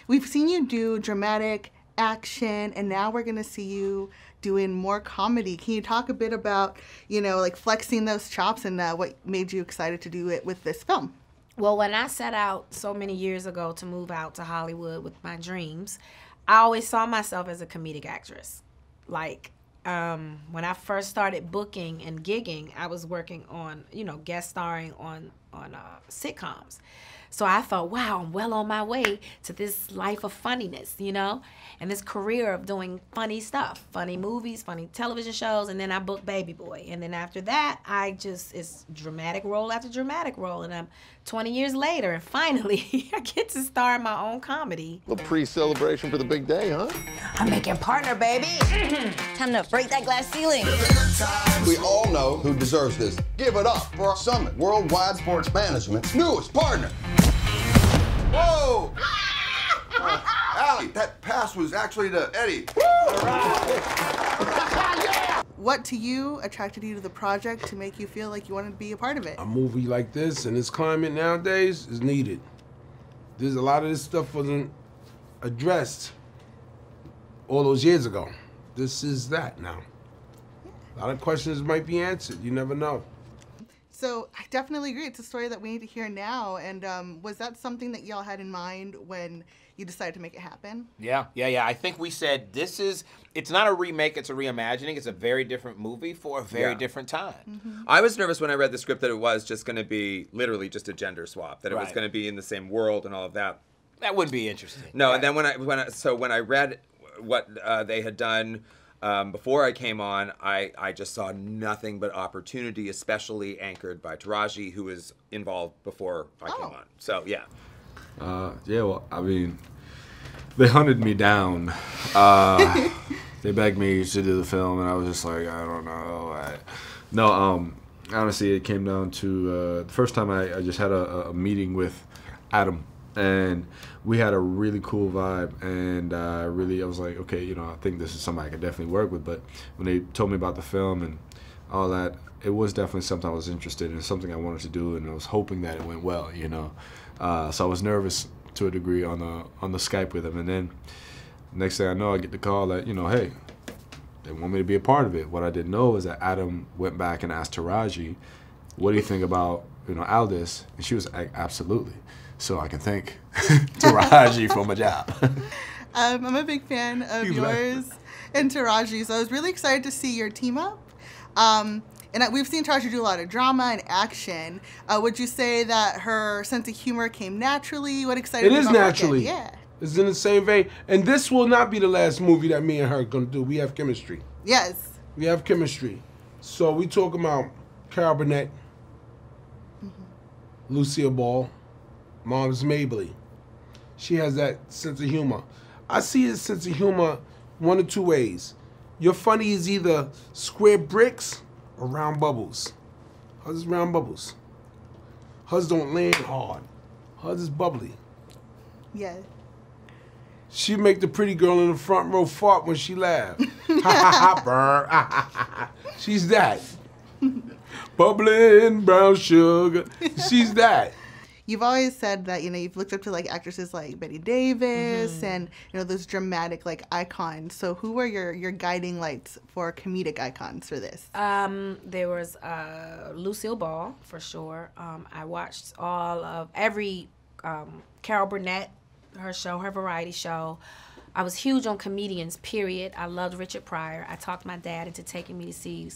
we've seen you do dramatic action, and now we're gonna see you doing more comedy. Can you talk a bit about, like flexing those chops and what made you excited to do it with this film? Well, when I set out so many years ago to move out to Hollywood with my dreams, I always saw myself as a comedic actress. Like, when I first started booking and gigging, I was working on, guest starring on sitcoms. So I thought, wow, I'm well on my way to this life of funniness, and this career of doing funny stuff, funny movies, funny television shows, and then I booked Baby Boy. And then after that, it's dramatic role after dramatic role, and I'm 20 years later, and finally, I get to star in my own comedy. A little pre-celebration for the big day, huh? I'm making partner, baby. Time to break that glass ceiling. We all know who deserves this. Give it up for our Summit Worldwide Sports Management's newest partner. Whoa! Allie, that pass was actually to Eddie. All right. What to you attracted you to the project to make you feel like you wanted to be a part of it? A movie like this in this climate nowadays is needed. There's a lot of this stuff wasn't addressed all those years ago. This is that now. A lot of questions might be answered. You never know. So I definitely agree. It's a story that we need to hear now. And was that something that y'all had in mind when you decided to make it happen? Yeah. I think we said it's not a remake, it's a reimagining. It's a very different movie for a very different time. Mm-hmm. I was nervous when I read the script that it was just going to be literally just a gender swap, that it was Right. going to be in the same world and all of that. That would be interesting. No, Right. and then when I read what they had done before I came on, I just saw nothing but opportunity, especially anchored by Taraji, who was involved before I came on. So, yeah. Yeah, well, I mean, they hunted me down. They begged me to do the film, and I was just like, I don't know. Honestly, it came down to the first time I just had a meeting with Adam, and we had a really cool vibe, and I was like, okay, I think this is somebody I could definitely work with. But when they told me about the film and all that, it was definitely something I was interested in, something I wanted to do, and I was hoping that it went well, So I was nervous to a degree on the Skype with him, and then next thing I know, I get the call that, hey, they want me to be a part of it. What I didn't know is that Adam went back and asked Taraji, what do you think about, Aldis? And she was like, absolutely. So I can thank Taraji for my job. I'm a big fan of yours and Taraji, so I was really excited to see your team up. And we've seen Taraji do a lot of drama and action. Would you say that her sense of humor came naturally? What excited you It is about naturally. Yeah. It's in the same vein. And this will not be the last movie that me and her are going to do. We have chemistry. Yes. We have chemistry. So we talk about Carol Burnett, Lucille Ball, Mom's Mabley. She has that sense of humor. I see his sense of humor one of two ways. Your funny is either square bricks or round bubbles. Hers is round bubbles. Hers don't land hard. Hers is bubbly. Yeah. She make the pretty girl in the front row fart when she laugh. Ha ha ha, burn. She's that. Bubbling brown sugar. She's that. You've always said that, you've looked up to like actresses like Betty Davis and, those dramatic like icons. So who were your guiding lights for comedic icons for this? There was Lucille Ball, for sure. I watched every Carol Burnett, her show, her variety show. I was huge on comedians, period. I loved Richard Pryor. I talked my dad into taking me to see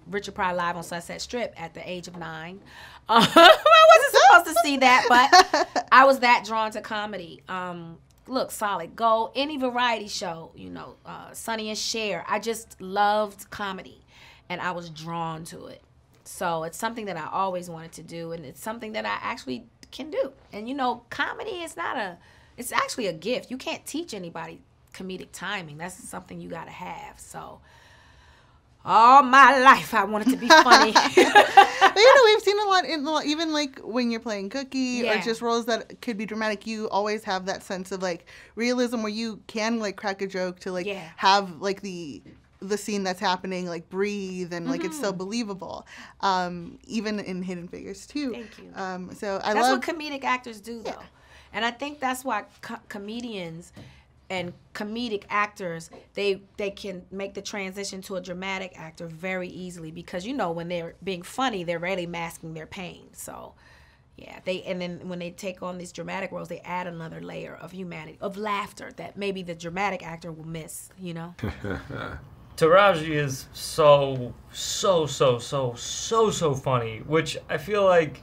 Richard Pryor live on Sunset Strip at the age of 9. I wasn't supposed to see that, but I was that drawn to comedy. Look, Solid Gold, any variety show, Sonny and Cher. I just loved comedy, and I was drawn to it. So it's something that I always wanted to do, and it's something that I actually can do. And comedy is it's actually a gift. You can't teach anybody comedic timing. That's something you gotta have. So all my life I wanted to be funny. But, we've seen a lot even like when you're playing Cookie or just roles that could be dramatic, you always have that sense of like realism where you can like crack a joke to like have like the scene that's happening, like breathe and like it's so believable. Even in Hidden Figures too. Thank you. So That's what comedic actors do though. And I think that's why comedians and comedic actors, they can make the transition to a dramatic actor very easily, because you know when they're being funny, they're really masking their pain. So yeah, and then when they take on these dramatic roles, they add another layer of humanity, of laughter that maybe the dramatic actor will miss, you know? Taraji is so funny, which I feel like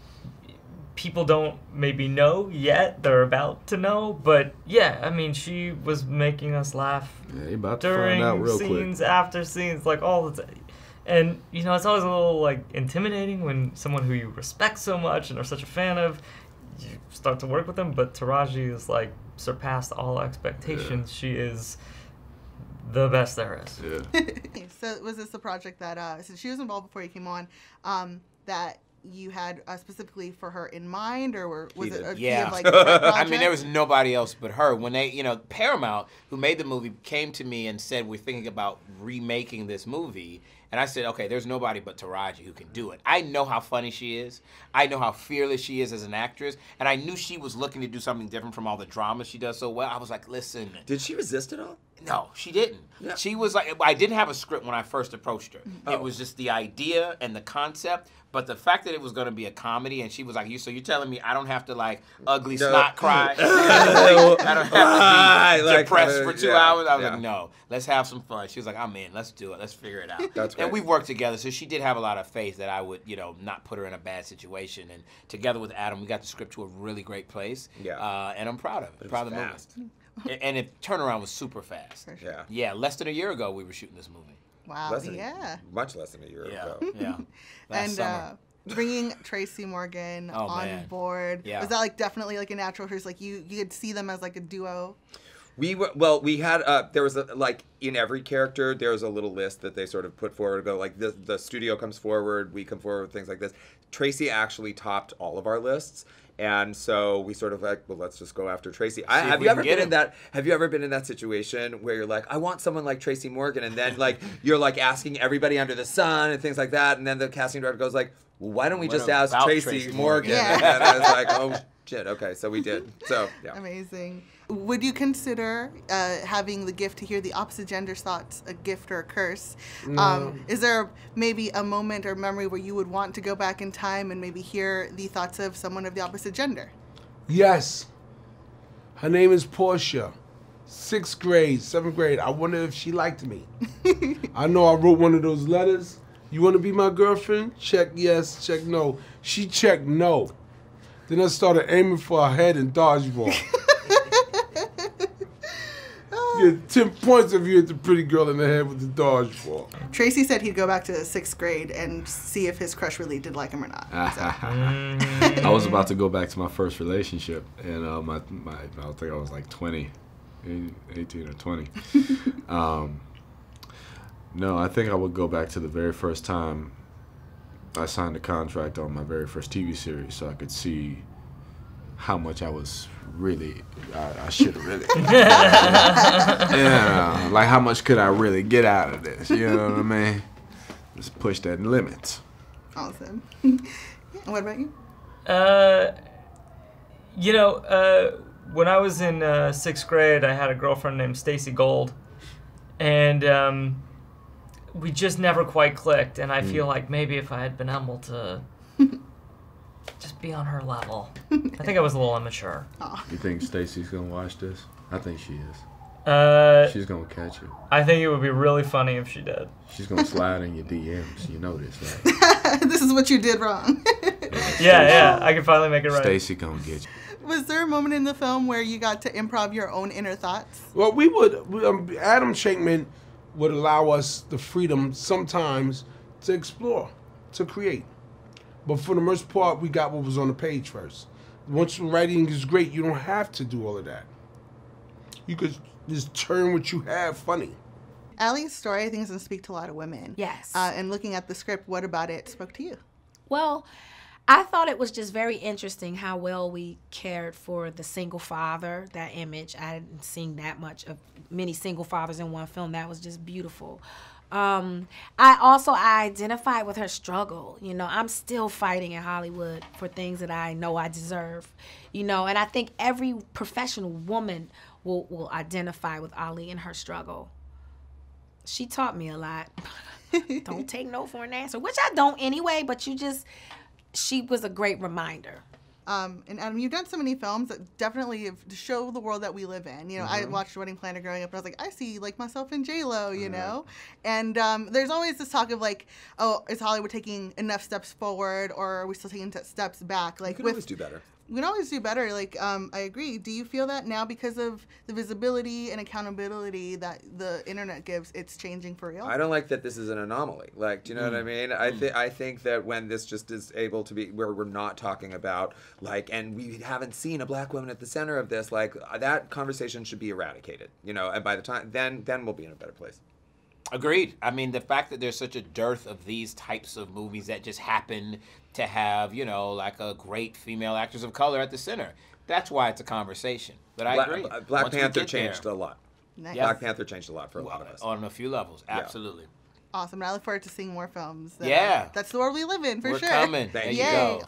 people don't maybe know yet. They're about to know, but yeah, I mean, she was making us laugh during scenes, after scenes, like all the time. And, you know, it's always a little, like, intimidating when someone who you respect so much and are such a fan of, you start to work with them. But Taraji is, like, surpassed all expectations. Yeah. She is the best there is. Yeah. So was this the project that, since she was involved before you came on, that you had specifically for her in mind, or was it a project? I mean, there was nobody else but her. When they, you know, Paramount, who made the movie, came to me and said, we're thinking about remaking this movie. And I said, okay, there's nobody but Taraji who can do it. I know how funny she is. I know how fearless she is as an actress. And I knew she was looking to do something different from all the dramas she does so well. I was like, listen. Did she resist at all? No, she didn't. Yeah. She was like, I didn't have a script when I first approached her. Oh. It was just the idea and the concept. But the fact that it was going to be a comedy, and she was like, so you're telling me I don't have to, like, ugly snot cry? I don't have to be depressed for 2 hours? I was like, no, let's have some fun. She was like, I'm in. Let's do it. Let's figure it out. That's great. And we worked together, so she did have a lot of faith that I would, you know, not put her in a bad situation. And together with Adam, we got the script to a really great place. Yeah. And I'm proud of it. Proud of the movie. And the turnaround was super fast. Sure. Yeah. Yeah, less than a year ago we were shooting this movie. Wow, much less than a year ago. Yeah. And bringing Tracy Morgan on board, was that like definitely like a natural? Because like you could see them as like a duo. We had there was like in every character there's a little list that they sort of put forward. Go like the studio comes forward, we come forward, things like this. Tracy actually topped all of our lists. And so we sort of like, well, let's just go after Tracy. Have you ever been in that situation where you're like, I want someone like Tracy Morgan, and then like you're like asking everybody under the sun and things like that, and then the casting director goes like, well, why don't we just ask Tracy Morgan? Yeah. And I was like, oh shit, okay, so we did. So yeah. Amazing. Would you consider having the gift to hear the opposite gender's thoughts a gift or a curse? Is there maybe a moment or memory where you would want to go back in time and maybe hear the thoughts of someone of the opposite gender? Yes. Her name is Portia. 6th grade, 7th grade. I wonder if she liked me. I know I wrote one of those letters. You want to be my girlfriend? Check yes, check no. She checked no. Then I started aiming for her head in dodgeball. You get 10 points if you hit the pretty girl in the head with the dodgeball. Tracy said he'd go back to 6th grade and see if his crush really did like him or not. I was about to go back to my first relationship, and I think I was like 20, 18 or 20. No, I think I would go back to the very first time I signed a contract on my very first TV series, so I could see how much I was really, I should have really. Yeah, like how much could I really get out of this? You know what I mean? Just push that limit. Awesome. What about you? You know, when I was in 6th grade, I had a girlfriend named Stacy Gold, and we just never quite clicked. And I feel like maybe if I had been able to just be on her level, I think I was a little immature. You think Stacy's gonna watch this? I think she is. She's gonna catch it. I think it would be really funny if she did. She's gonna slide in your DMs. You know this, right? This is what you did wrong. Yeah, I can finally make it right. Stacy gonna get you. Was there a moment in the film where you got to improv your own inner thoughts? Well, we would. Adam Shankman would allow us the freedom sometimes to explore, to create. But for the most part, we got what was on the page first. Once the writing is great, you don't have to do all of that. You could just turn what you have funny. Allie's story, I think, is going to speak to a lot of women. Yes. And looking at the script, what about it spoke to you? Well, I thought it was just very interesting how well we cared for the single father, that image. I hadn't seen that much of many single fathers in one film. That was just beautiful. I identified with her struggle. You know, I'm still fighting in Hollywood for things that I know I deserve. You know, and I think every professional woman will identify with Ali and her struggle. She taught me a lot. Don't take no for an answer, which I don't anyway, but she was a great reminder. And Adam, you've done so many films that definitely show the world that we live in. You know, I watched Wedding Planner growing up, and I was like, I see like myself in J-Lo, you know? And there's always this talk of like, oh, is Hollywood taking enough steps forward, or are we still taking steps back? Like, we can always do better. We can always do better. Like, I agree. Do you feel that now because of the visibility and accountability that the internet gives, it's changing for real? I don't like that this is an anomaly. Like, do you know what I mean? I think that when this just is able to be, where we're not talking about, like, and we haven't seen a black woman at the center of this, like, that conversation should be eradicated, you know, and by the time, then we'll be in a better place. Agreed. I mean, the fact that there's such a dearth of these types of movies that just happen to have, you know, like a great female actress of color at the center. That's why it's a conversation. But I agree. Black Panther changed a lot. Nice. Black Panther changed a lot for a lot of us. On a few levels, absolutely. Yeah. Awesome. And I look forward to seeing more films. That's the world we live in, for sure. We're coming. There you go.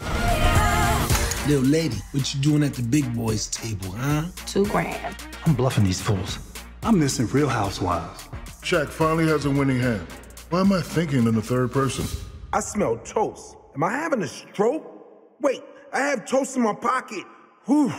Little lady, what you doing at the big boys table, huh? $2,000. I'm bluffing these fools. I'm missing Real Housewives. Shaq finally has a winning hand. Why am I thinking in the third person? I smell toast. Am I having a stroke? Wait, I have toast in my pocket. Whew.